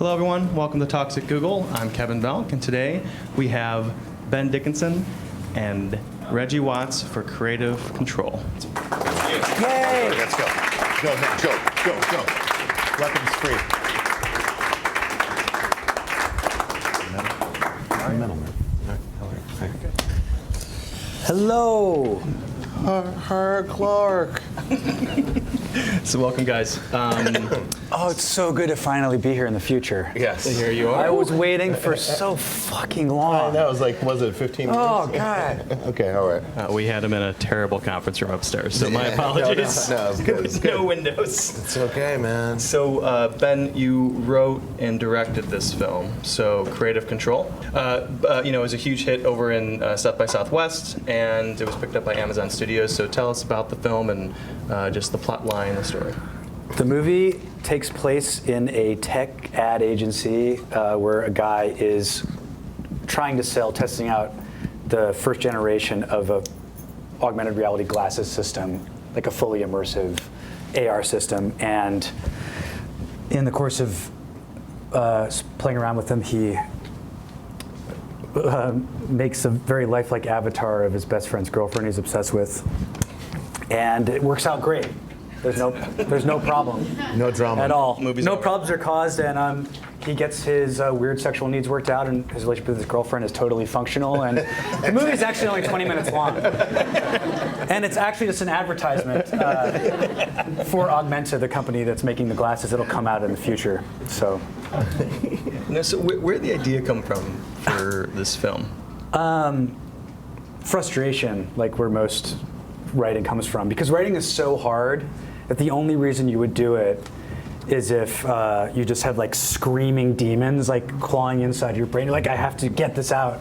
Hello everyone, welcome to Talks at Google. I'm Kevin Vlk, and today we have Ben Dickinson and Reggie Watts for Creative Control. Yay! Let's go. Go, man. Go. Weapons free. Hello. Her Clark. So welcome, guys. Oh, it's so good to finally be here in the future. Yes. Here you are. I was waiting for so fucking long. I know. It was like, was it 15 minutes? Oh, God. Okay, all right. We had him in a terrible conference room upstairs, so my apologies. No, it's good. It's good. No windows. It's okay, man. So, Ben, you wrote and directed this film, so Creative Control. It was a huge hit over in South by Southwest, and it was picked up by Amazon Studios. So tell us about the film and just the plot line, the story. The movie takes place in a tech ad agency where a guy is testing out the first generation of a augmented reality glasses system, like a fully immersive AR system. And in the course of playing around with them, he makes a very lifelike avatar of his best friend's girlfriend he's obsessed with. And it works out great. There's no problem. No drama. At all. Movie's no over. problems are caused, and he gets his weird sexual needs worked out, and his relationship with his girlfriend is totally functional. And the movie's actually only 20 minutes long. And it's actually just an advertisement for Augmented, the company that's making the glasses that'll come out in the future. So, So where'd the idea come from for this film? frustration, like where most writing comes from, because writing is so hard that the only reason you would do it is if you just had like screaming demons like clawing inside your brain. You're like, I have to get this out.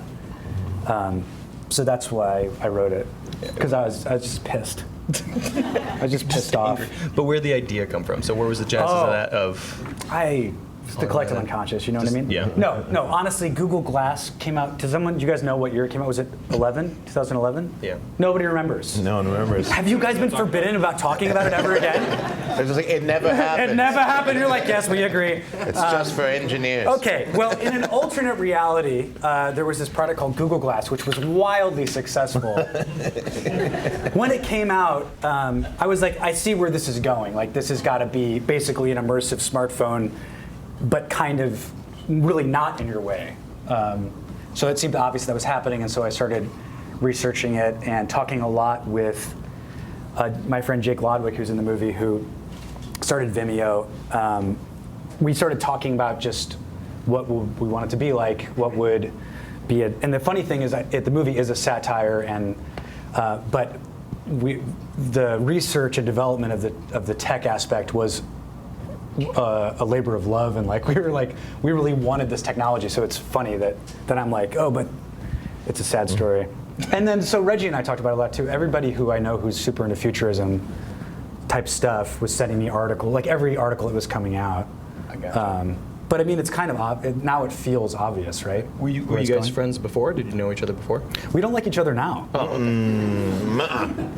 So that's why I wrote it, because I was just pissed. I was just pissed off. But where'd the idea come from? So where was the genesis of that? The collective unconscious, you know what I mean? Yeah. No, honestly, Google Glass came out, do you guys know what year it came out? Was it 2011? Yeah. Nobody remembers. No one remembers. Have you guys been forbidden about talking about it ever again? It's just like, it never happened. It never happened. You're like, yes, we agree. It's just for engineers. Okay, well, in an alternate reality, there was this product called Google Glass, which was wildly successful. When it came out, I was like, I see where this is going. Like, this has got to be basically an immersive smartphone, but kind of really not in your way. So it seemed obvious that was happening, and so I started researching it and talking a lot with my friend Jake Lodwick, who's in the movie, who started Vimeo. We started talking about just what we want it to be like, what would be it. And the funny thing is that the movie is a satire, and but the research and development of the tech aspect was a labor of love, and like we really wanted this technology. So it's funny that I'm like, oh, but it's a sad story. And then so Reggie and I talked about it a lot too. Everybody who I know who's super into futurism type stuff was sending me article, like every article that was coming out. I got you. But I mean, it's kind of now it feels obvious, right? Were you guys friends before? Did you know each other before? We don't like each other now. Oh, okay.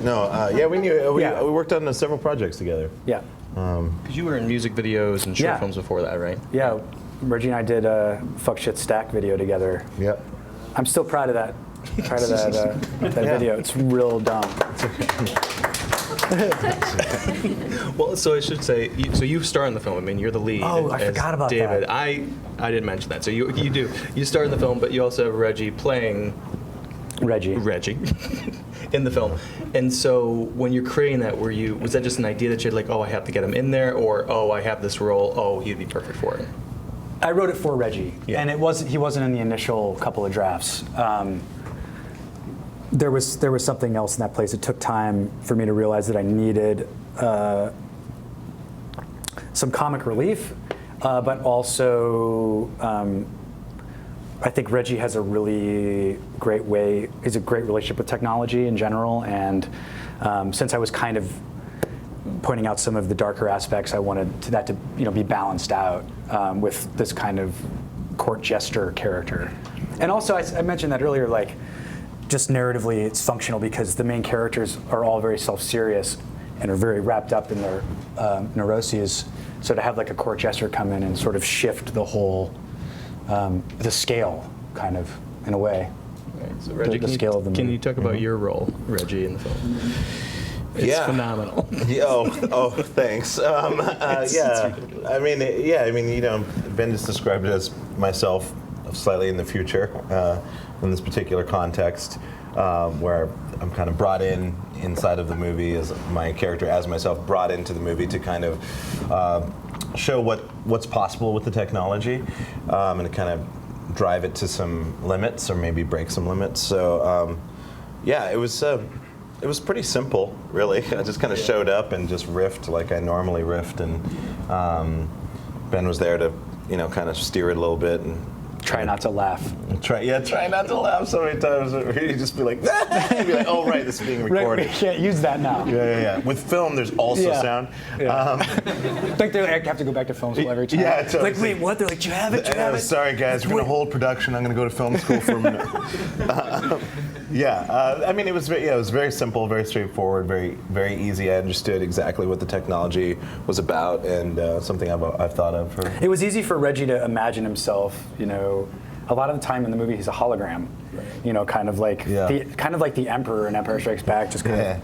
No, yeah, we knew. We worked on several projects together. Yeah. Because you were in music videos and short films before that, right? Yeah. Reggie and I did a Fuck Shit Stack video together. Yep. I'm still proud of that. That video. It's real dumb. Well, so I should say, so you star in the film. I mean, you're the lead. Oh, I forgot about David. that. I didn't mention that. So you do. You star in the film, but you also have Reggie playing Reggie in the film. And so when you're creating that, was that just an idea that you had, like, oh, I have to get him in there, or oh, I have this role, oh, he'd be perfect for it? I wrote it for Reggie, and he wasn't in the initial couple of drafts. There was something else in that place. It took time for me to realize that I needed some comic relief, but also I think Reggie has a really great he's a great relationship with technology in general, and since I was kind of pointing out some of the darker aspects, I wanted that to be balanced out with this kind of court jester character. And also, I mentioned that earlier, like, just narratively, it's functional because the main characters are all very self-serious, and are very wrapped up in their neuroses. So to have like a court jester come in and sort of shift the whole, the scale, kind of, in a way. Right. So Reggie, The scale of the can movie. you talk about your role, Reggie, in the film? It's phenomenal. Thanks. I mean, you know, Ben just described it as myself slightly in the future in this particular context, where I'm kind of brought in inside of the movie as my character, as myself, brought into the movie to kind of show what's possible with the technology, and to kind of drive it to some limits or maybe break some limits. So, it was pretty simple, really. I just kind of showed up and just riffed like I normally riffed, and Ben was there to, you know, kind of steer it a little bit and Try not to laugh. try not to laugh so many times. He'd just be like, he'd be like, oh right, this is being recorded. We can't use that now. Yeah. With film, there's also sound. Like they have to go back to film school every time. Yeah, totally. Like, wait, what? They're like, do you have it? Do you have it? Sorry guys, we're gonna hold production. I'm gonna go to film school for a minute. I mean, it was very simple, very straightforward, very easy. I understood exactly what the technology was about, and something I've thought of for. It was easy for Reggie to imagine himself, you know, a lot of the time in the movie he's a hologram, you know, kind of like the Emperor in Empire Strikes Back, just kind of.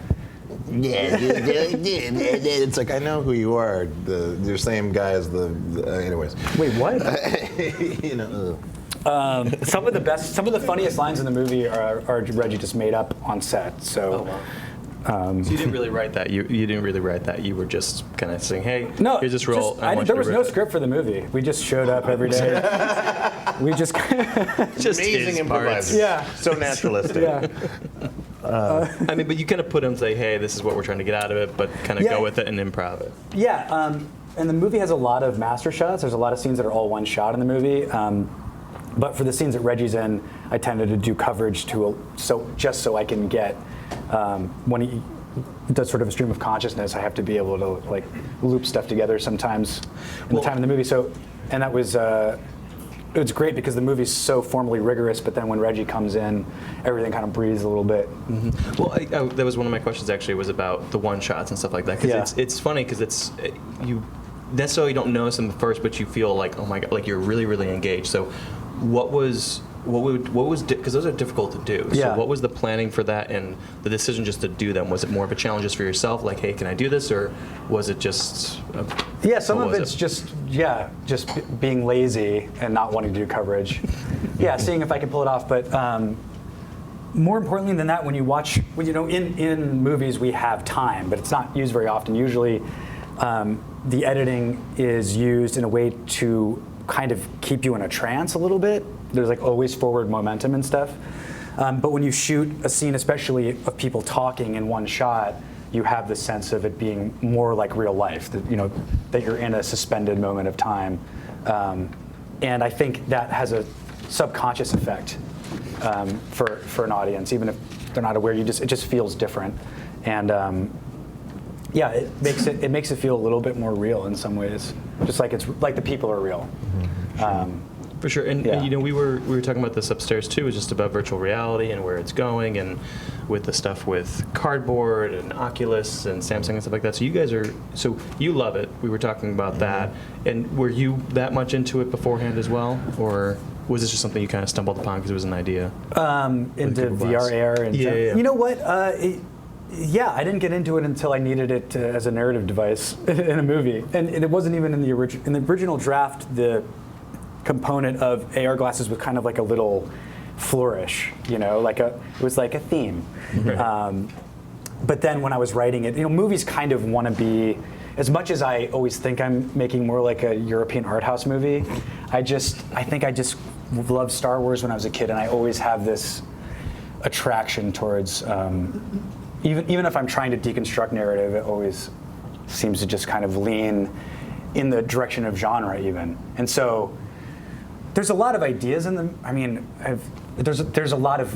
It's like, I know who you are. You're same guy as anyways. Wait, what? You know. Some of the funniest lines in the movie are Reggie just made up on set. So. So you didn't really write that. You didn't really write that. You were just kind of saying, "Hey, no, here's this role." there was no script for the movie. We just showed up every day. We just Amazing improvisers. Yeah. So naturalistic. Yeah. I mean, but you kind of put him and say, "Hey, this is what we're trying to get out of it," but kind of go with it and improv it. Yeah. And the movie has a lot of master shots. There's a lot of scenes that are all one shot in the movie. But for the scenes that Reggie's in, I tended to do coverage so I can get when he does sort of a stream of consciousness, I have to be able to like loop stuff together sometimes in the time in the movie. So, and that was it was great because the movie's so formally rigorous, but then when Reggie comes in, everything kind of breathes a little bit. Mm-hmm. Well, that was one of my questions actually, was about the one shots and stuff like that. Because it's funny because you necessarily don't notice them at first, but you feel like, oh my god, like you're really, really engaged. So what was because those are difficult to do. Yeah. So what was the planning for that and the decision just to do them? Was it more of a challenge just for yourself, like, hey, can I do this, or was it just? Some of it's just being lazy and not wanting to do coverage. Seeing if I can pull it off. But more importantly than that, when you watch, in movies we have time, but it's not used very often. Usually, the editing is used in a way to kind of keep you in a trance a little bit. There's like always forward momentum and stuff. But when you shoot a scene, especially of people talking in one shot, you have the sense of it being more like real life, that you're in a suspended moment of time. And I think that has a subconscious effect for an audience, even if they're not aware. It just feels different. And it makes it feel a little bit more real in some ways, just like it's like the people are real. For sure, and we were talking about this upstairs too, just about virtual reality and where it's going, and with the stuff with Cardboard and Oculus and Samsung and stuff like that. So you love it. We were talking about that, and were you that much into it beforehand as well, or was this just something you kind of stumbled upon because it was an idea? Into VR, AR, and you know what? I didn't get into it until I needed it as a narrative device in a movie, and it wasn't even in the original draft. The component of AR glasses was kind of like a little flourish, it was like a theme. But then when I was writing it, movies kind of want to be, as much as I always think I'm making more like a European art house movie, I think I just loved Star Wars when I was a kid, and I always have this attraction towards, even if I'm trying to deconstruct narrative, it always seems to just kind of lean in the direction of genre even. And so there's a lot of ideas there's a lot of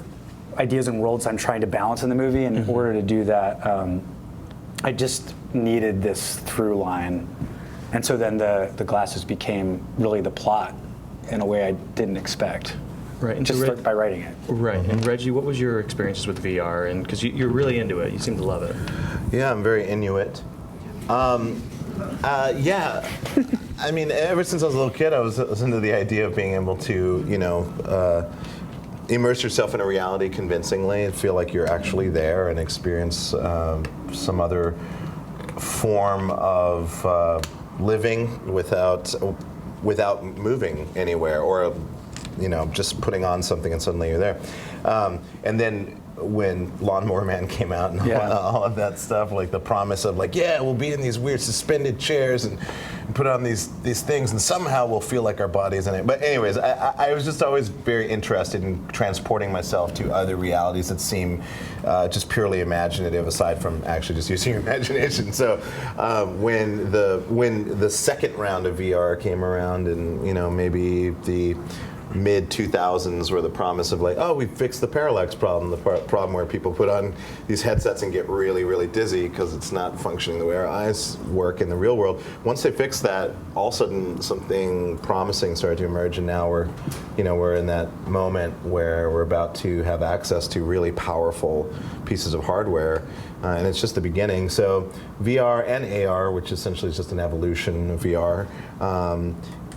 ideas and worlds I'm trying to balance in the movie, and in order to do that, I just needed this through line. And so then the glasses became really the plot in a way I didn't expect. Right. And just by writing it. Right. And Reggie, what was your experiences with VR? And because you're really into it, you seem to love it. Yeah, I'm very Inuit. Yeah, I mean, ever since I was a little kid, I was into the idea of being able to, immerse yourself in a reality convincingly and feel like you're actually there and experience some other form of living without moving anywhere, or just putting on something and suddenly you're there. And then when Lawnmower Man came out and all of that stuff, like the promise of we'll be in these weird suspended chairs and put on these things and somehow we'll feel like our body's in it. But anyways, I was just always very interested in transporting myself to other realities that seem just purely imaginative, aside from actually just using your imagination. So when the second round of VR came around, and maybe the mid-2000s, where the promise of we fixed the parallax problem, the problem where people put on these headsets and get really, really dizzy because it's not functioning the way our eyes work in the real world. Once they fixed that, all of a sudden something promising started to emerge, and now we're in that moment where we're about to have access to really powerful pieces of hardware, and it's just the beginning. So VR and AR, which essentially is just an evolution of VR,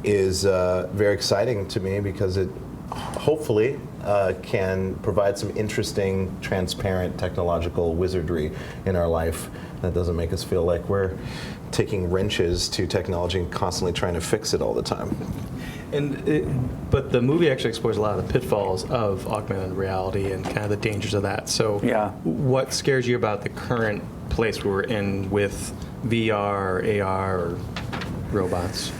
is very exciting to me because it hopefully can provide some interesting, transparent technological wizardry in our life that doesn't make us feel like we're taking wrenches to technology and constantly trying to fix it all the time. But the movie actually explores a lot of the pitfalls of augmented reality and kind of the dangers of that. So what scares you about the current place we're in with VR or AR or robots?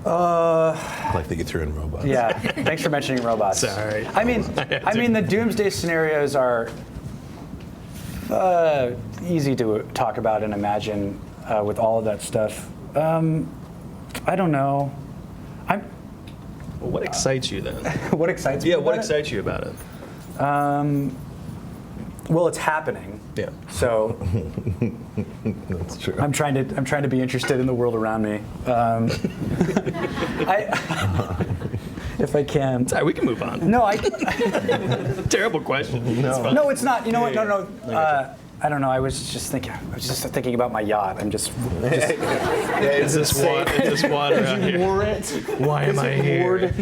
Like that you threw in robots. Yeah, thanks for mentioning robots. Sorry. I mean, the doomsday scenarios are easy to talk about and imagine with all of that stuff. I don't know. Well, what excites you then? What excites me? Yeah, what excites you about it? Well, it's happening. Yeah. So That's true. I'm trying to be interested in the world around me. If I can. Sorry, we can move on. No, Terrible question. No, it's not. You know what? No. I don't know. I was just thinking about my yacht. I'm just. Is this water out here? Wore it. Why am I here?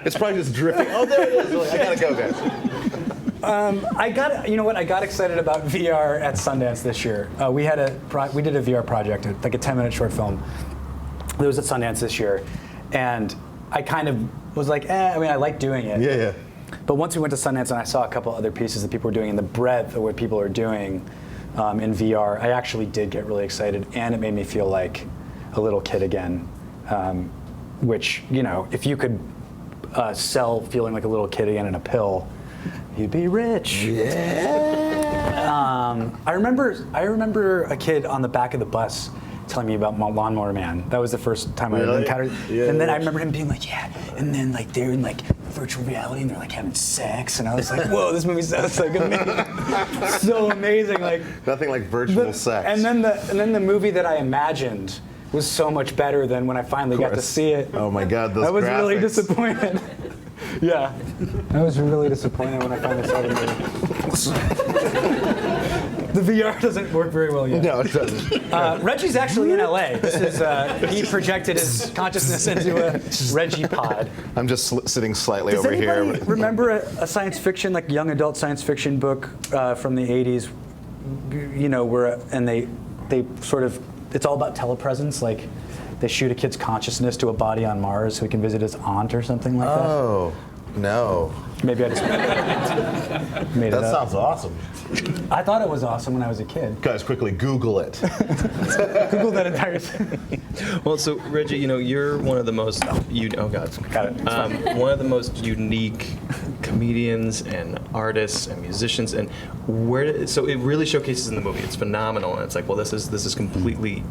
It's probably just dripping. Oh, there it is. I gotta go, guys. I got excited about VR at Sundance this year. We did a VR project, like a 10-minute short film. It was at Sundance this year, and I kind of was like, I mean, I like doing it. Yeah. But once we went to Sundance and I saw a couple other pieces that people were doing, and the breadth of what people are doing in VR, I actually did get really excited, and it made me feel like a little kid again. Which, if you could sell feeling like a little kid again in a pill, you'd be rich. Yeah. I remember a kid on the back of the bus telling me about Lawnmower Man. That was the first time I encountered. Yeah, and then I remember him being like, and then they're in virtual reality and they're having sex, and I was like, whoa, this movie sounds like amazing. So amazing, nothing like virtual sex. And then the movie that I imagined was so much better than when I finally got to see it. Oh my God, those I was graphics. really disappointed. Yeah, I was really disappointed when I finally saw the movie. The VR doesn't work very well yet. No, it doesn't. Reggie's actually in LA. This is he projected his consciousness into a Reggie pod. I'm just sitting slightly Does over here. anybody remember a science fiction, like young adult science fiction book from the 80s? Where they sort of, it's all about telepresence, like they shoot a kid's consciousness to a body on Mars so he can visit his aunt or something like that. Oh, no. Maybe I just made it up. That sounds awesome. I thought it was awesome when I was a kid. Guys, quickly Google it. Google that entire thing. Well, so Reggie, you're one of the most Got it. one of the most unique comedians and artists and musicians, and so it really showcases in the movie. It's phenomenal, and it's like, well, this is completely.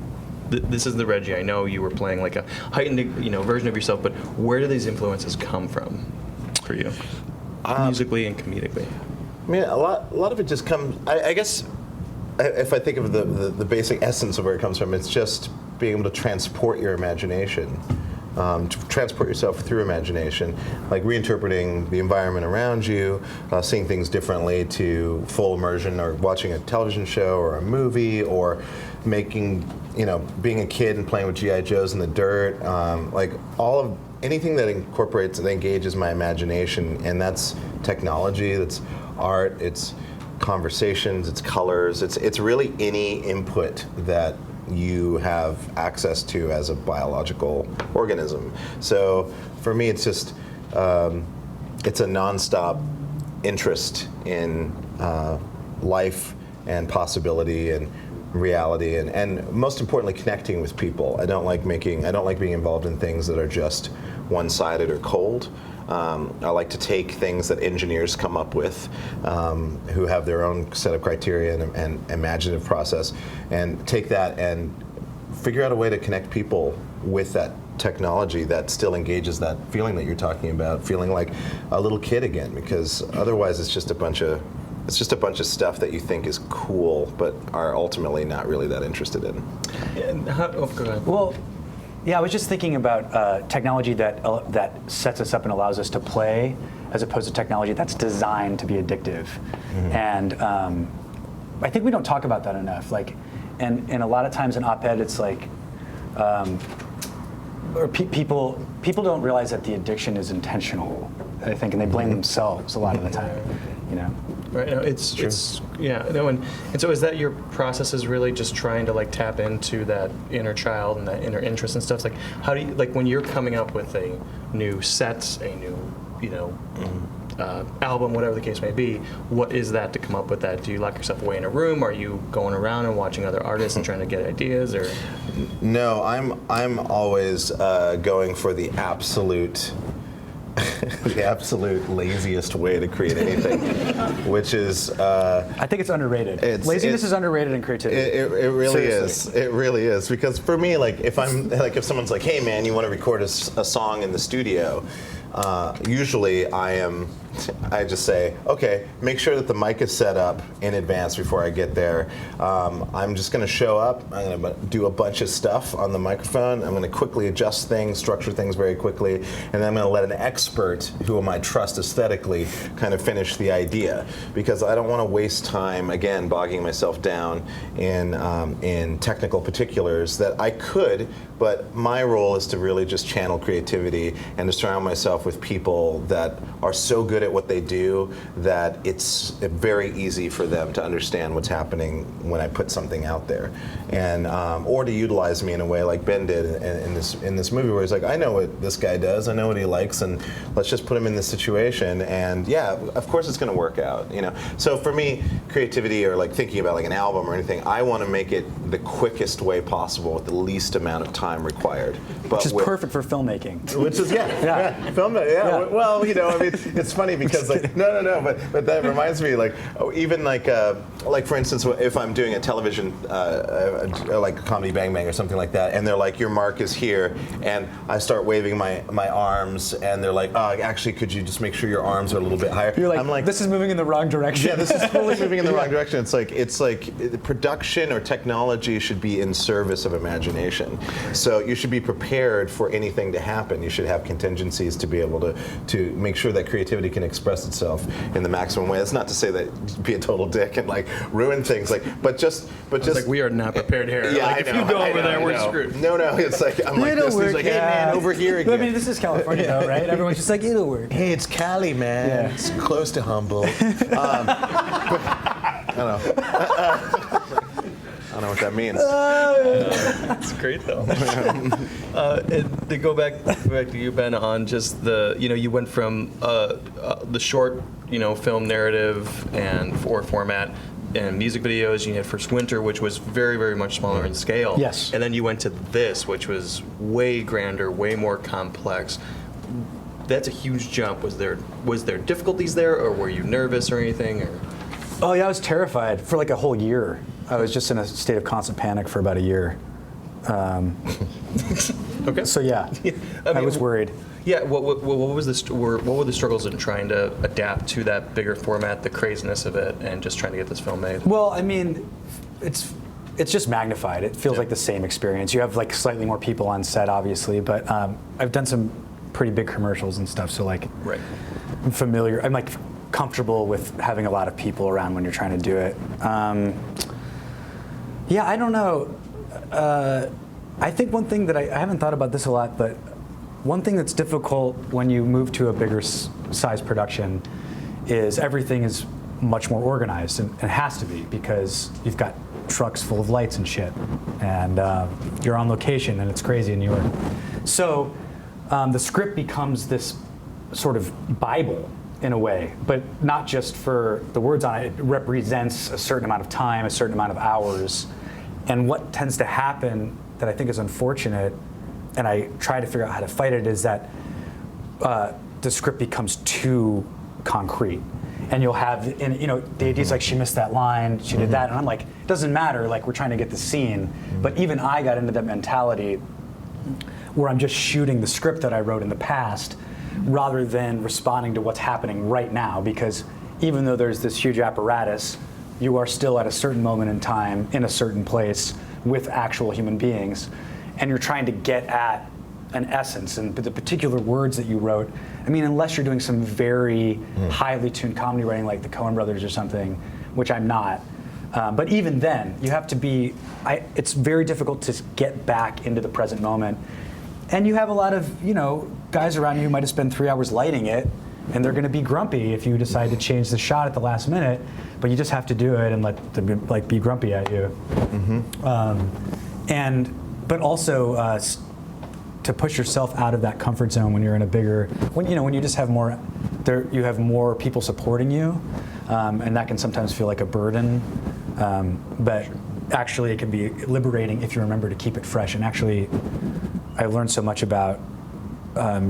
This is the Reggie I know. You were playing like a heightened, version of yourself. But where do these influences come from for you, musically and comedically? I mean, a lot of it just comes. I guess if I think of the basic essence of where it comes from, it's just being able to transport your imagination to transport yourself through imagination, like reinterpreting the environment around you, seeing things differently, to full immersion, or watching a television show or a movie, or making, being a kid and playing with G.I. Joes in the dirt, like all of anything that incorporates and engages my imagination, and that's technology, that's art, it's conversations, it's colors, it's really any input that you have access to as a biological organism. So for me, it's just, it's a nonstop interest in life and possibility and reality, and most importantly, connecting with people. I don't like being involved in things that are just one-sided or cold. I like to take things that engineers come up with, who have their own set of criteria and imaginative process, and take that and figure out a way to connect people with that technology that still engages that feeling that you're talking about, feeling like a little kid again, because otherwise it's just a bunch of stuff that you think is cool, but are ultimately not really that interested in. And go ahead. Well, yeah, I was just thinking about technology that sets us up and allows us to play, as opposed to technology that's designed to be addictive. And I think we don't talk about that enough. Like, and a lot of times in op-ed, it's like, or people don't realize that the addiction is intentional, I think, and they blame themselves a lot of the time. Right. No, it's yeah. No, and so is that your process, is really just trying to like tap into that inner child and that inner interest and stuff? Like, how do you, like, when you're coming up with a new set, a new album, whatever the case may be, what is that to come up with that? Do you lock yourself away in a room? Are you going around and watching other artists and trying to get ideas? Or no, I'm always going for the absolute the absolute laziest way to create anything, which is I think it's underrated. Laziness is underrated in creativity. It really Seriously. is. It really is, because for me, like if if someone's like, hey man, you want to record a song in the studio, usually I just say, okay, make sure that the mic is set up in advance before I get there. I'm just going to show up. I'm going to do a bunch of stuff on the microphone. I'm going to quickly adjust things, structure things very quickly, and then I'm going to let an expert who I trust aesthetically kind of finish the idea, because I don't want to waste time, again, bogging myself down in technical particulars that I could, but my role is to really just channel creativity and to surround myself with people that are so good at what they do that it's very easy for them to understand what's happening when I put something out there, and or to utilize me in a way like Ben did in this movie, where he's like, I know what this guy does, I know what he likes, and let's just put him in this situation, and yeah, of course it's going to work out, So for me, creativity, or like thinking about like an album or anything, I want to make it the quickest way possible with the least amount of time required. Which is perfect for filmmaking. Which is film. Yeah. Well, it's funny because like no, but that reminds me, like even like for instance, if I'm doing a television like Comedy Bang Bang or something like that, and they're like, your mark is here, and I start waving my arms, and they're like, oh, actually, could you just make sure your arms are a little bit higher? You're like, I'm like, this is moving in the wrong direction. Yeah, this is totally moving in the wrong direction. It's like the production or technology should be in service of imagination. So you should be prepared for anything to happen. You should have contingencies to be able to make sure that creativity can express itself in the maximum way. That's not to say that be a total dick and like ruin things, but just like, we are not prepared here. Yeah, like, if you go over there, we're screwed. No, it's like I'm like this. He's like, hey man, over here again. I mean, this is California, though, right? Everyone's just like, it'll work. Hey, it's Cali, man. Yeah. It's close to Humboldt. I don't know. I don't know what that means. That's great, though. And to go back to you, Ben, on just the, you went from the short, film narrative and format and music videos. You had First Winter, which was very, very much smaller in scale. Yes. And then you went to this, which was way grander, way more complex. That's a huge jump. Was there difficulties there, or were you nervous or anything? Or? Oh yeah, I was terrified for like a whole year. I was just in a state of constant panic for about a year. Okay. So yeah, I was worried. Yeah. What were the struggles in trying to adapt to that bigger format, the craziness of it, and just trying to get this film made? Well, I mean, it's it's just magnified. It feels like the same experience. You have like slightly more people on set, obviously, but I've done some pretty big commercials and stuff, so like I'm familiar. I'm like comfortable with having a lot of people around when you're trying to do it. Yeah, I don't know. I think one thing that I haven't thought about this a lot, but one thing that's difficult when you move to a bigger size production is everything is much more organized, and it has to be because you've got trucks full of lights and shit, and you're on location, and it's crazy in New York. So the script becomes this sort of Bible in a way, but not just for the words on it. It represents a certain amount of time, a certain amount of hours, and what tends to happen that I think is unfortunate, and I try to figure out how to fight it, is that the script becomes too concrete. And you'll have, and, you know, the idea is like, she missed that line, she did that, and I'm like, it doesn't matter, like, we're trying to get the scene. But even I got into that mentality where I'm just shooting the script that I wrote in the past rather than responding to what's happening right now, because even though there's this huge apparatus, you are still at a certain moment in time, in a certain place, with actual human beings, and you're trying to get at an essence, and the particular words that you wrote. I mean, unless you're doing some very highly tuned comedy writing like the Coen Brothers or something, which I'm not. But even then, you have to be, it's very difficult to get back into the present moment. And you have a lot of, you know, guys around you who might have spent 3 hours lighting it, and they're gonna be grumpy if you decide to change the shot at the last minute, but you just have to do it and let them like be grumpy at you. But also, to push yourself out of that comfort zone when you're in a bigger, when you just have more, you have more people supporting you, and that can sometimes feel like a burden. But actually, it can be liberating if you remember to keep it fresh. And actually, I learned so much about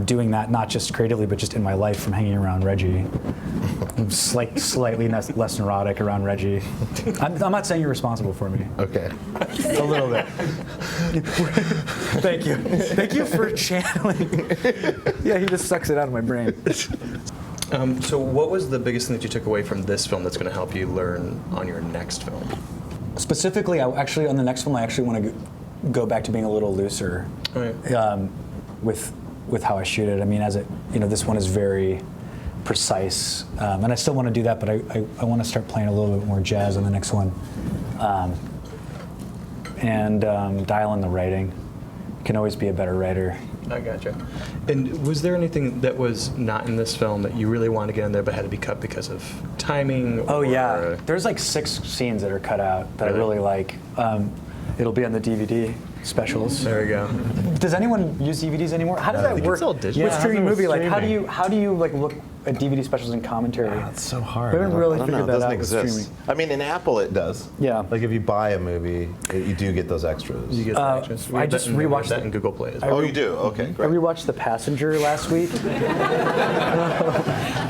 doing that, not just creatively, but just in my life from hanging around Reggie. I'm slightly less neurotic around Reggie. I'm not saying you're responsible for me. Okay. A little bit. Thank you. Thank you for channeling. Yeah, he just sucks it out of my brain. So what was the biggest thing that you took away from this film that's going to help you learn on your next film? Specifically, on the next film, I actually want to go back to being a little looser with how I shoot it. I mean, this one is very precise, and I still want to do that, but I want to start playing a little bit more jazz on the next one, and dial in the writing. You can always be a better writer. I gotcha. And was there anything that was not in this film that you really wanted to get in there but had to be cut because of timing? Oh yeah, there's like 6 scenes that are cut out that I really like. It'll be on the DVD specials. There we go. Does anyone use DVDs anymore? How does that work? It's all digital. With streaming movie, like how do you like look at DVD specials and commentary? It's so hard. We haven't really I don't figured know. that It out doesn't with exist. streaming. I mean, in Apple it does. Yeah. Like if you buy a movie, you do get those extras. You get the actress. I just rewatched that in Google Play as well. Oh, you do? Okay, I great. rewatched The Passenger last week.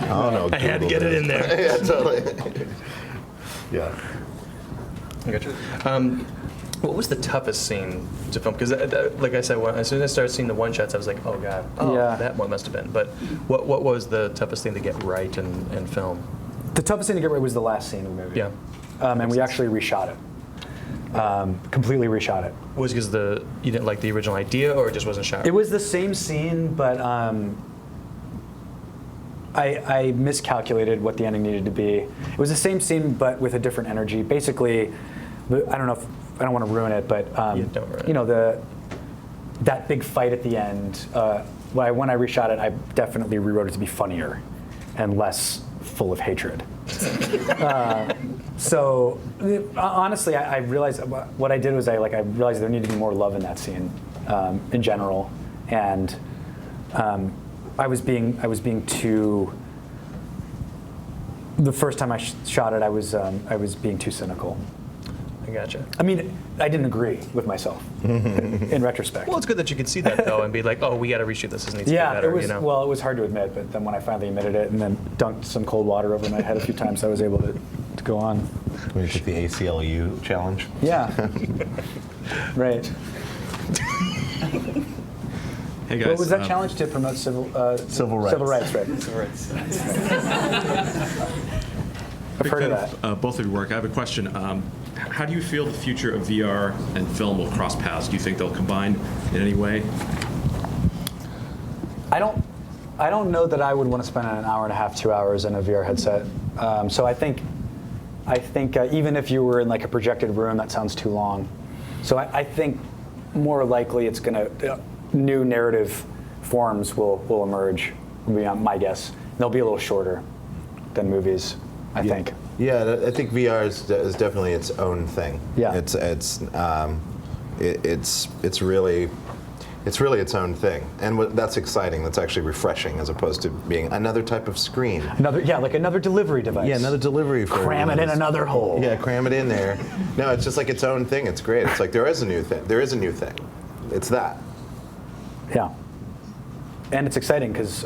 Oh no, I had to get it in there. Yeah, totally. Yeah. I gotcha. What was the toughest scene to film? Because, like I said, as soon as I started seeing the one shots, I was like, "Oh God, that one must have been." But what was the toughest thing to get right in film? The toughest thing to get right was the last scene of the movie. Yeah, and we actually reshot it. Completely reshot it. Was it because you didn't like the original idea, or it just wasn't shot? It was the same scene, but I miscalculated what the ending needed to be. It was the same scene, but with a different energy. Basically, I don't know if I don't want to ruin it, but don't ruin it. That big fight at the end. When I reshot it, I definitely rewrote it to be funnier and less full of hatred. So honestly, I realized what I did was I realized there needed to be more love in that scene in general, and I was being too. The first time I shot it, I was being too cynical. I gotcha. I mean, I didn't agree with myself in retrospect. Well, it's good that you can see that though and be like, "Oh, we got to reshoot this. This needs to be better." It was. Well, it was hard to admit, but then when I finally admitted it and then dunked some cold water over my head a few times, I was able to go on. When you took the ACLU challenge. Yeah. Right. Hey guys. What was that challenge to promote civil rights? Civil rights, right? Civil rights. I've heard of that. Both of your work. I have a question. how do you feel the future of VR and film will cross paths? Do you think they'll combine in any way? I don't know that I would want to spend an hour and a half, 2 hours in a VR headset. So I think even if you were in like a projected room, that sounds too long. So I think more likely it's going to new narrative forms will emerge. Would be my guess. They'll be a little shorter than movies, I think. Yeah, I think VR is definitely its own thing. Yeah. It's really its own thing, and that's exciting. That's actually refreshing, as opposed to being another type of screen. Like another delivery device. Yeah, another delivery. Cram it in another hole. Yeah, cram it in there. No, it's just like its own thing. It's great. It's like there is a new thing. There is a new thing. It's that. Yeah. And it's exciting because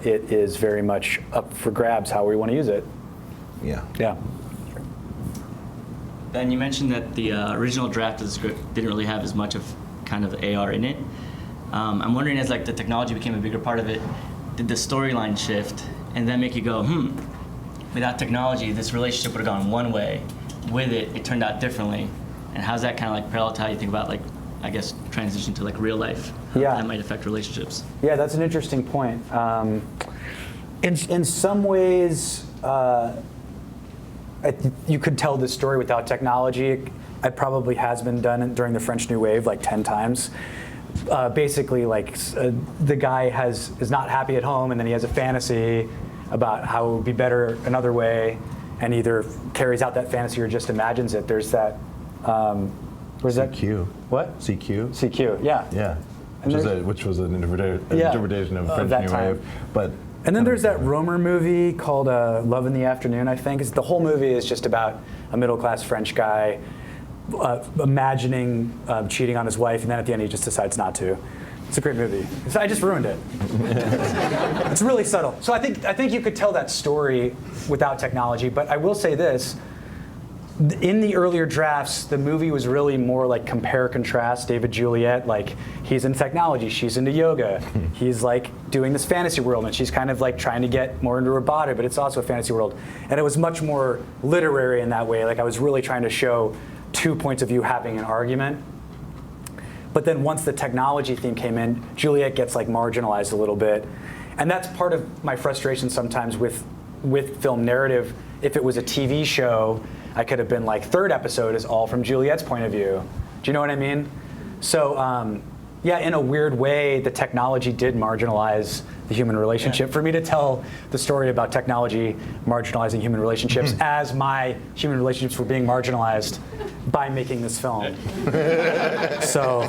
it is very much up for grabs how we want to use it. Yeah. Yeah. Ben, you mentioned that the original draft of the script didn't really have as much of kind of AR in it. I'm wondering, as like the technology became a bigger part of it, did the storyline shift and then make you go, without technology, this relationship would have gone one way. With it, it turned out differently. And how's that kind of like parallel to how you think about, like, I guess, transition to like real life? Yeah. That might affect relationships. Yeah, that's an interesting point. In some ways, you could tell this story without technology. It probably has been done during the French New Wave like 10 times. Basically, like the guy is not happy at home, and then he has a fantasy about how it would be better another way, and either carries out that fantasy or just imagines it. There's that. Where's that? CQ. What? CQ. CQ. Yeah. Yeah. Which was an interpretation of French that New time. Wave, but. And then there's that Romer movie called Love in the Afternoon, I think. The whole movie is just about a middle-class French guy imagining cheating on his wife, and then at the end he just decides not to. It's a great movie. So I just ruined it. It's really subtle. So I think you could tell that story without technology, but I will say this. In the earlier drafts, the movie was really more like compare contrast. David Juliette, like he's into technology, she's into yoga. He's like doing this fantasy world, and she's kind of like trying to get more into her body, but it's also a fantasy world. And it was much more literary in that way. Like I was really trying to show 2 points of view having an argument. But then once the technology theme came in, Juliette gets like marginalized a little bit. And that's part of my frustration sometimes with film narrative. If it was a TV show, I could have been like, third episode is all from Juliette's point of view. Do you know what I mean? So yeah, in a weird way, the technology did marginalize the human relationship. For me to tell the story about technology marginalizing human relationships as my human relationships were being marginalized by making this film. So,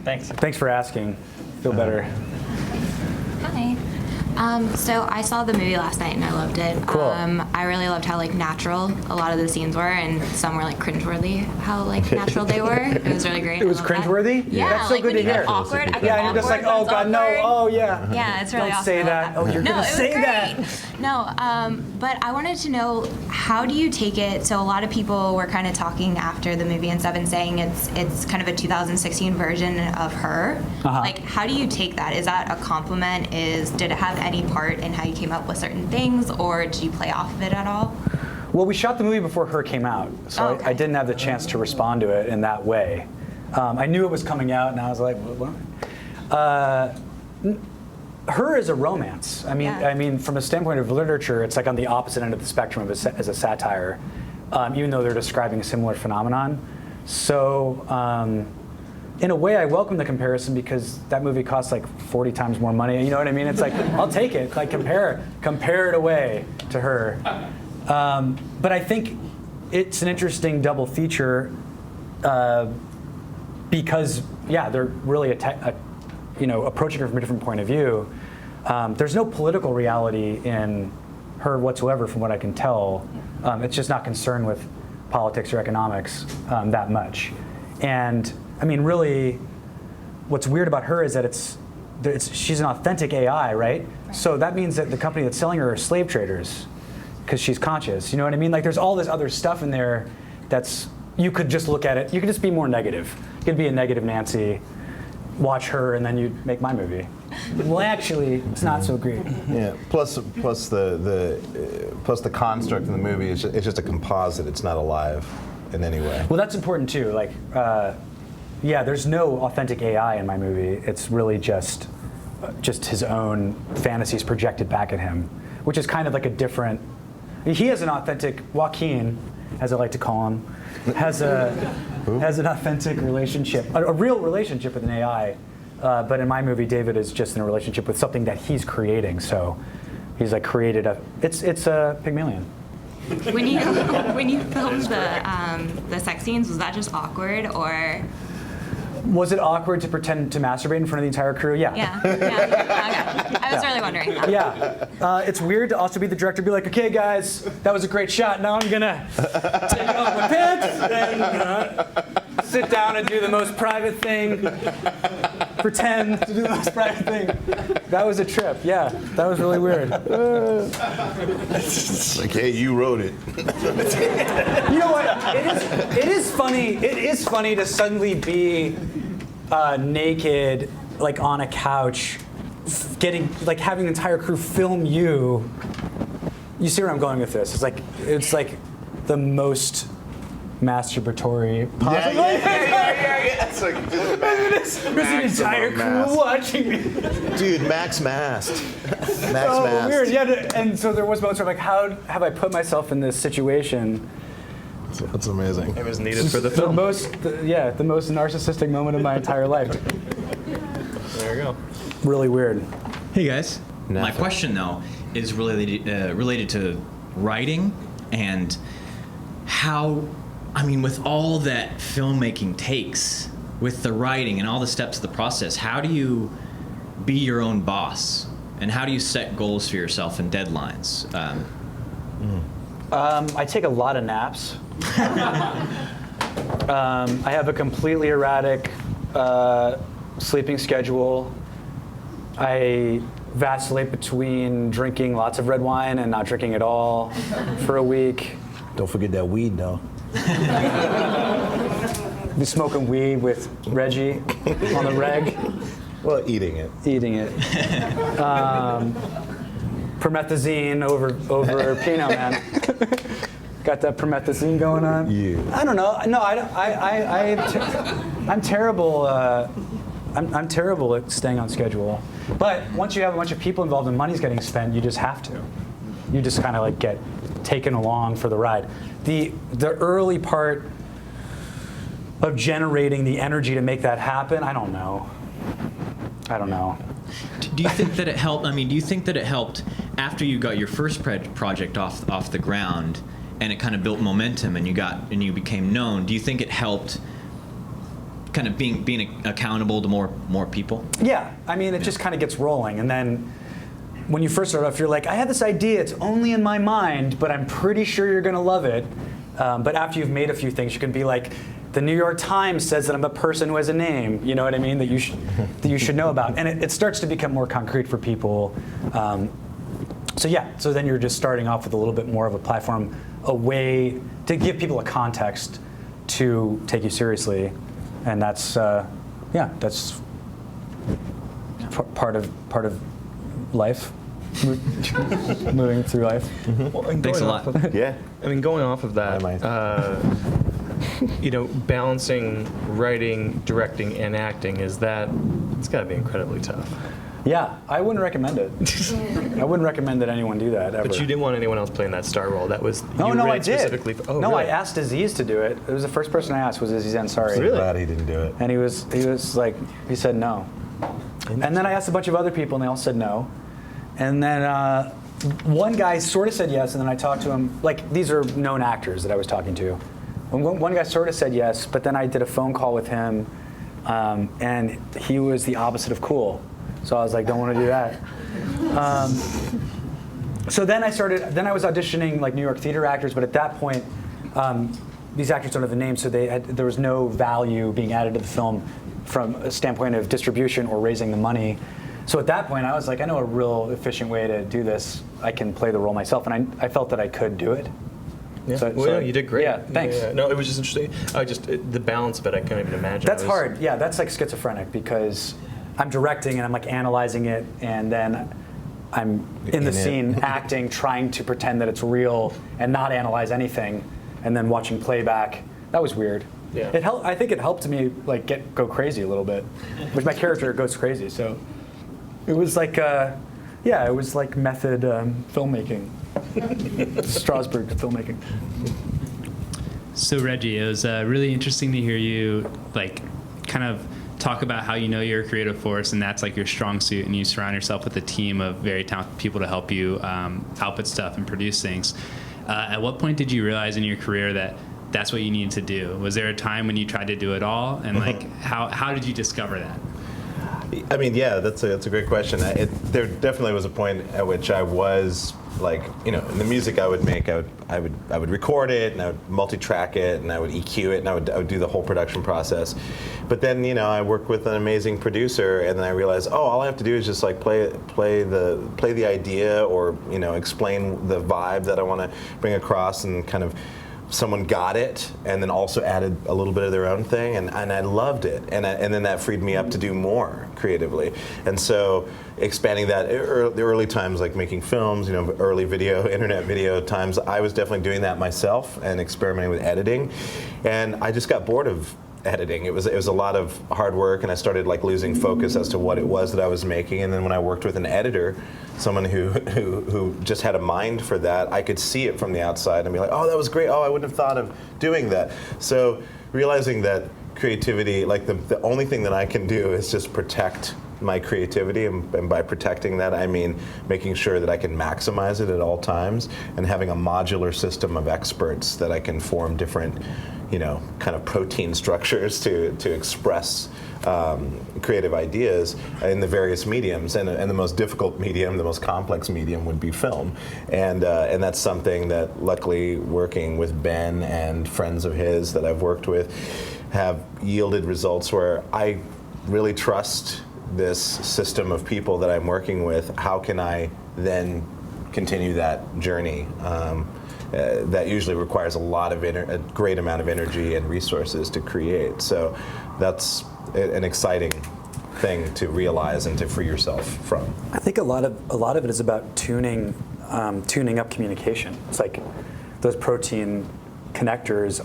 Thanks. Thanks for asking. Feel better. Hi. So I saw the movie last night and I loved it. Cool. I really loved how like natural a lot of the scenes were, and some were like cringeworthy how like natural they were. It was really great. It was I loved that. cringeworthy? Yeah, That's so like good when to you hear. get awkward. I Yeah, and you're just like, oh god, no, oh yeah. Yeah, it's really Don't awesome. say I that. love Oh, you're no, gonna it was say great. that. No, but I wanted to know, how do you take it? So a lot of people were kind of talking after the movie and stuff and saying it's kind of a 2016 version of her. Like, how do you take that? Is that a compliment? Did it have any part in how you came up with certain things, or did you play off of it at all? Well, we shot the movie before her came out, so Okay. I didn't have the chance to respond to it in that way. I knew it was coming out, and I was like, what? Her is a romance. I mean, from a standpoint of literature, it's like on the opposite end of the spectrum as a satire, even though they're describing a similar phenomenon. So, in a way, I welcome the comparison because that movie costs like 40 times more money. You know what I mean? It's like, I'll take it. Like, compare it away to her. But I think it's an interesting double feature because, yeah, they're really approaching her from a different point of view. There's no political reality in her whatsoever, from what I can tell. It's just not concerned with politics or economics that much. And I mean, really, what's weird about her is that she's an authentic AI, right? So that means that the company that's selling her are slave traders because she's conscious. You know what I mean? Like, there's all this other stuff in there you could just look at it. You could just be more negative. You could be a negative Nancy, watch her, and then you'd make my movie. well, actually, it's not so great. Yeah. Plus the construct in the movie is it's just a composite. It's not alive in any way. Well, that's important too. Like, yeah, there's no authentic AI in my movie. It's really just his own fantasies projected back at him, which is kind of like a different. He has an authentic Joaquin, as I like to call him, has an authentic relationship, a real relationship with an AI. But in my movie, David is just in a relationship with something that he's creating. So he's like created it's a Pygmalion. When you filmed the sex scenes, was that just awkward or? Was it awkward to pretend to masturbate in front of the entire crew? Yeah. Yeah. Okay. I was really wondering that. Yeah. It's weird to also be the director, be like, okay, guys, that was a great shot. Now I'm gonna take off my pants and sit down and do the most private thing. Pretend to do the most private thing. That was a trip. Yeah, that was really weird. It's like, hey, you wrote it. You know what? It is funny. It is funny to suddenly be naked, like on a couch, having the entire crew film you. You see where I'm going with this? It's like the most masturbatory possible. Yeah. It's like, dude, There's an entire crew watching me. Dude, Max Mast. Max Oh, Mast. weird. Yeah, and so there was moments where I'm like, how have I put myself in this situation? That's amazing. It was needed for the The film. most narcissistic moment of my entire life. There you go. Really weird. Hey guys. My Nothing. question though is related to writing and how, I mean, with all that filmmaking takes, with the writing and all the steps of the process, how do you be your own boss? And how do you set goals for yourself and deadlines? I take a lot of naps. I have a completely erratic sleeping schedule. I vacillate between drinking lots of red wine and not drinking at all for a week. Don't forget that weed, though. Be smoking weed with Reggie on the reg, Well, eating it. eating it. Promethazine over Pinot, man. Got that promethazine going on? Yeah. I don't know. No, I'm terrible. I'm terrible at staying on schedule. But once you have a bunch of people involved and money's getting spent, you just have to. You just kind of like get taken along for the ride. The early part of generating the energy to make that happen, I don't know. Do you think that it helped? I mean, do you think that it helped after you got your first project off the ground, and it kind of built momentum, and you became known? Do you think it helped, kind of being accountable to more people? Yeah, I mean, it just kind of gets rolling, and then when you first start off, you're like, I had this idea. It's only in my mind, but I'm pretty sure you're gonna love it. But after you've made a few things, you can be like, the New York Times says that I'm a person who has a name, you know what I mean, that you should know about. And it starts to become more concrete for people. So then you're just starting off with a little bit more of a platform, a way to give people a context to take you seriously. And that's part of life, moving through life. Well, and Thanks a going lot. off of- Yeah. I mean, going off of that, balancing writing, directing, and acting, it's got to be incredibly tough. Yeah, I wouldn't recommend it. I wouldn't recommend that anyone do that ever. But you didn't want anyone else playing that star role. That was No, you I read did. specifically for, oh, no, really? I asked Aziz to do it. It was the first person I asked was Aziz Ansari. I'm glad he didn't do it. And he was like, he said no. And then I asked a bunch of other people, and they all said no. And then one guy sort of said yes, and then I talked to him. Like, these are known actors that I was talking to. One guy sort of said yes, but then I did a phone call with him, and he was the opposite of cool. So I was like, don't want to do that. So then I was auditioning like New York theater actors, but at that point, these actors don't have a name, so there was no value being added to the film from a standpoint of distribution or raising the money. So at that point, I was like, I know a real efficient way to do this. I can play the role myself, and I felt that I could do it. Yeah. So- Well, so- yeah, you did great. Yeah, thanks. Yeah. No, it was just interesting. The balance of it, I couldn't even imagine. That's It was- hard. Yeah, that's like schizophrenic because I'm directing and I'm like analyzing it, and then I'm in the scene acting, trying to pretend that it's real and not analyze anything, and then watching playback. That was weird. Yeah. I think it helped me like go crazy a little bit, which my character goes crazy. So it was like, it was like method filmmaking, Strasbourg filmmaking. So Reggie, it was really interesting to hear you like kind of talk about how you know you're a creative force and that's like your strong suit, and you surround yourself with a team of very talented people to help you output stuff and produce things. At what point did you realize in your career that that's what you needed to do? Was there a time when you tried to do it all, and like how did you discover that? I mean, yeah, that's a great question. There definitely was a point at which I was like, in the music I would make, I would record it, and I would multi-track it, and I would EQ it, and I would do the whole production process. But then, I worked with an amazing producer, and then I realized, all I have to do is just like play the idea, or explain the vibe that I want to bring across, and kind of someone got it and then also added a little bit of their own thing, and I loved it, and then that freed me up to do more creatively. And so expanding that, the early times like making films, early internet video times, I was definitely doing that myself and experimenting with editing, and I just got bored of editing. It was a lot of hard work, and I started like losing focus as to what it was that I was making. And then when I worked with an editor, someone who just had a mind for that, I could see it from the outside and be like, oh, that was great. Oh, I wouldn't have thought of doing that. So realizing that creativity, like the only thing that I can do is just protect my creativity, and by protecting that I mean making sure that I can maximize it at all times, and having a modular system of experts that I can form different kind of protein structures to express creative ideas in the various mediums, and the most difficult medium, the most complex medium would be film, and that's something that luckily working with Ben and friends of his that I've worked with have yielded results where I really trust this system of people that I'm working with. How can I then continue that journey? That usually requires a great amount of energy and resources to create. So that's an exciting thing to realize and to free yourself from. I think a lot of it is about tuning up communication. It's like those protein connectors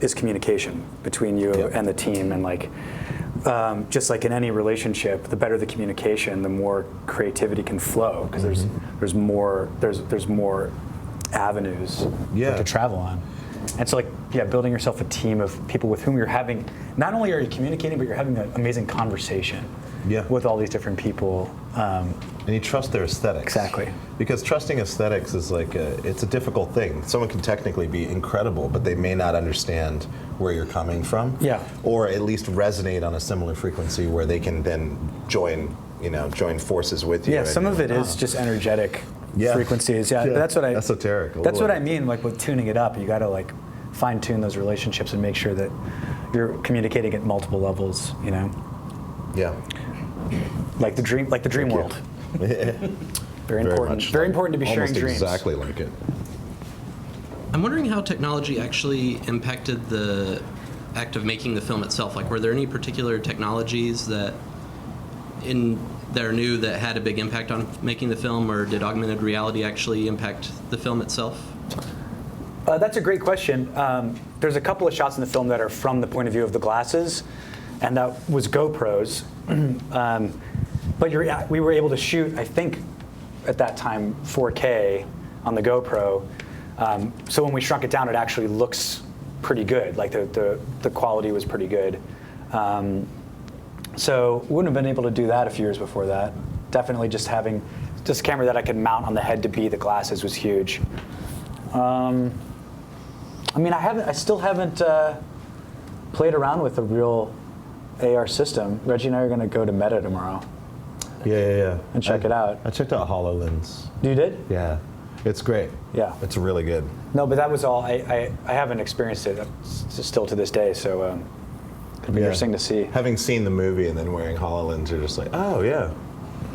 is communication between you and the team, and like just like in any relationship, the better the communication, the more creativity can flow, because there's more avenues to travel on. And so building yourself a team of people with whom you're having, not only are you communicating, but you're having an amazing conversation with all these different people. And you trust their aesthetics. Exactly. Because trusting aesthetics is it's a difficult thing. Someone can technically be incredible, but they may not understand where you're coming from. Yeah. Or at least resonate on a similar frequency where they can then join forces with you. Yeah, some of it is just energetic frequencies. Yeah, that's what esoteric. That's what I mean. Like with tuning it up, you got to fine tune those relationships and make sure that you're communicating at multiple levels. Yeah. Like the dream world. Very important. Very important to be sharing dreams. Exactly like it. I'm wondering how technology actually impacted the act of making the film itself. Like, were there any particular technologies that are new that had a big impact on making the film, or did augmented reality actually impact the film itself? That's a great question. There's a couple of shots in the film that are from the point of view of the glasses, and that was GoPros. But we were able to shoot, I think, at that time, 4K on the GoPro. So when we shrunk it down, it actually looks pretty good. Like the quality was pretty good. So we wouldn't have been able to do that a few years before that. Definitely just having a camera that I could mount on the head to be the glasses was huge. I still haven't played around with a real AR system. Reggie and I are going to go to Meta tomorrow. Yeah. And check it out. I checked out HoloLens. You did? Yeah. It's great. Yeah. It's really good. No, but that was all. I haven't experienced it still to this day, so it'll be interesting to see. Having seen the movie and then wearing HoloLens, you're just like, oh, yeah.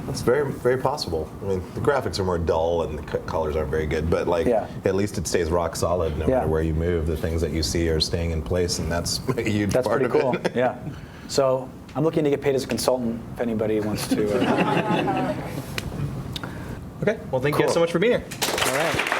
That's very, very possible. I mean, the graphics are more dull and the colors aren't very good, but at least it stays rock solid no matter where you move. The things that you see are staying in place, and that's a huge part of it. That's pretty cool. Yeah. So I'm looking to get paid as a consultant if anybody wants to. Okay, well, thank you guys so much for being here. All right.